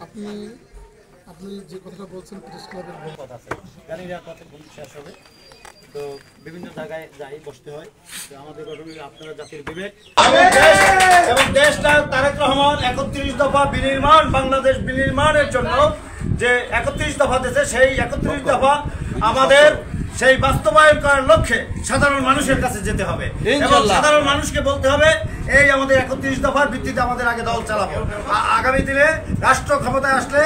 আপনি আপনি যে কথাটা বলছেন প্রেস ক্লাবের কথা আছে, জানি না কত শেষ হবে। তো বিভিন্ন জায়গায় যাই বসতে হয়। তো আমাদের গঠনের আপনারা জাতির বিবেক এবং দেশটা তারেক রহমান 31 দফা বিনির্মাণ, বাংলাদেশ বিনির্মাণের জন্য যে 31 দফা দিয়েছে, সেই 31 দফা আমাদের সেই বাস্তবায়ন করার লক্ষ্যে সাধারণ মানুষের কাছে যেতে হবে এবং সাধারণ মানুষকে বলতে হবে এই আমাদের 31 দফার ভিত্তিতে আমাদের আগে দল চালাবো। আগামী দিনে রাষ্ট্র ক্ষমতায় আসলে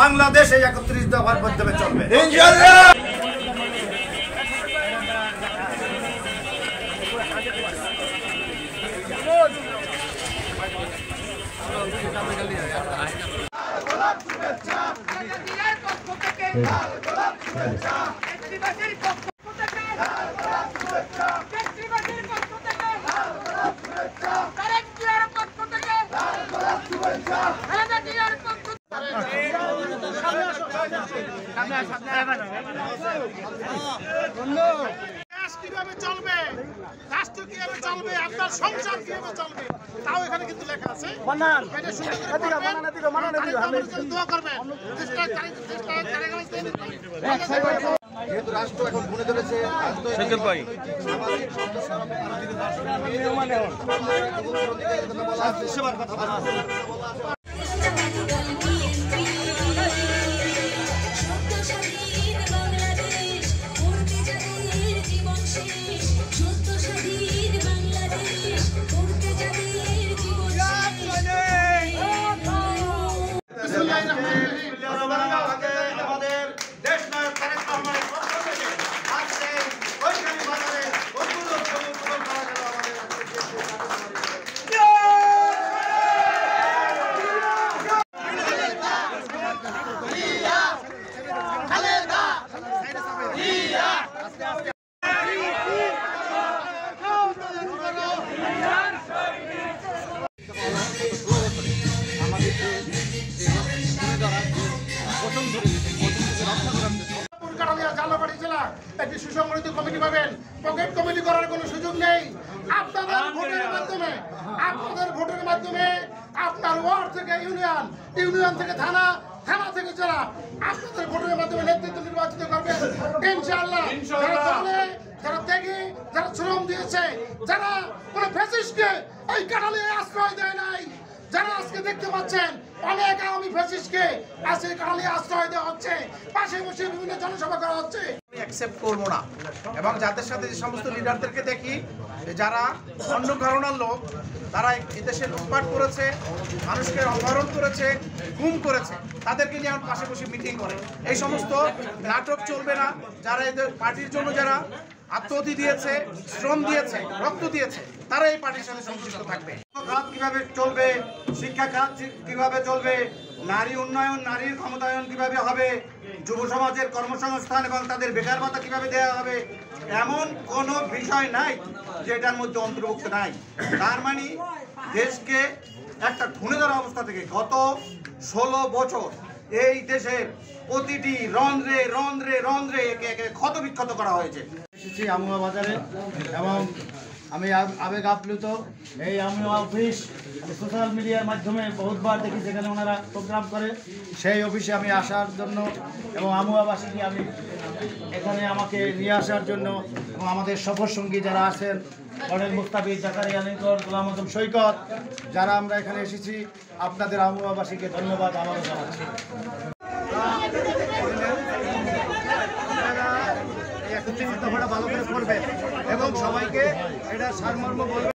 বাংলাদেশ এই 31 দফার মাধ্যমে চলবে ইনশাআল্লাহ। কিভাবে চলবে, রাষ্ট্র কিভাবে চলবে, আপনার সংসার কিভাবে চলবে, তাও এখানে কিন্তু লেখা আছে। দোয়া করবেন। যেহেতু রাষ্ট্র এখন গুনে ধরেছে, একটি সুসংগঠিত কমিটি পাবেন। পকেট কমিটি করার কোনো সুযোগ নেই। আপনাদের ভোটের মাধ্যমে আপনার ওয়ার্ড থেকে ইউনিয়ন, ইউনিয়ন থেকে থানা, থানা থেকে জেলা, আপনাদের ভোটের মাধ্যমে নেতৃত্ব নির্বাচিত করবেন ইনশাআল্লাহ। যারা ত্যাগী, যারা শ্রম দিয়েছে, যারা কোনো ফ্যাসিস্টকে এই কাঁঠালিয়ায় আশ্রয় দেয় নাই, যারা আজকে দেখতে পাচ্ছেন অনেক আওয়ামী ফ্যাসিস্টকে আজকে কাঁঠালিয়ায় আশ্রয় দেওয়া হচ্ছে, পাশে বসে বিভিন্ন জনসভা করা হচ্ছে। অ্যাকসেপ্ট করবো না এবং যাদের সাথে যে সমস্ত লিডারদেরকে দেখি যারা অন্য ঘরানার লোক, তারা এদেশে লুটপাট করেছে, মানুষকে অপহরণ করেছে, গুম করেছে, তাদেরকে নিয়ে আমার পাশে বসে মিটিং করে। এই সমস্ত নাটক চলবে না। যারা এদের পার্টির জন্য যারা আত্মহতি দিয়েছে, শ্রম দিয়েছে, রক্ত দিয়েছে, তারা এই পার্টির সাথে সংশ্লিষ্ট থাকবে। খাত কিভাবে চলবে, শিক্ষা খাত কিভাবে চলবে, নারী উন্নয়ন, নারীর ক্ষমতায়ন কিভাবে হবে, যুব সমাজের কর্মসংস্থান এবং তাদের বেকার ভাতা কিভাবে দেওয়া হবে, এমন কোনো বিষয় নাই যেটার মধ্যে অন্তর্ভুক্ত নাই। তার মানে দেশকে একটা ঘুণে ধরা অবস্থা থেকে গত 16 বছর এই দেশের প্রতিটি রন্ধ্রে রন্ধ্রে রন্ধ্রে একে একে ক্ষত বিক্ষত করা হয়েছে। এসেছি আমুয়া বাজারে এবং আমি আবেগ আপ্লুত। এই আমুয়া অফিস সোশ্যাল মিডিয়ার মাধ্যমে বহুতবার দেখি, যেখানে ওনারা প্রোগ্রাম করে, সেই অফিসে আমি আসার জন্য এবং আমুয়াবাসীকে আমি এখানে আমাকে নিয়ে আসার জন্য এবং আমাদের সফর সঙ্গী যারা আছেন, কর্নেল মুস্তাফিজ, জাকারিয়া লিঙ্কন, গোলাম আজম সৈকত, যারা আমরা এখানে এসেছি, আপনাদের আমুয়াবাসীকে ধন্যবাদ আবারও জানাচ্ছি। ভালো করে করবেন এবং সবাইকে এটা সারমর্ম বলবেন।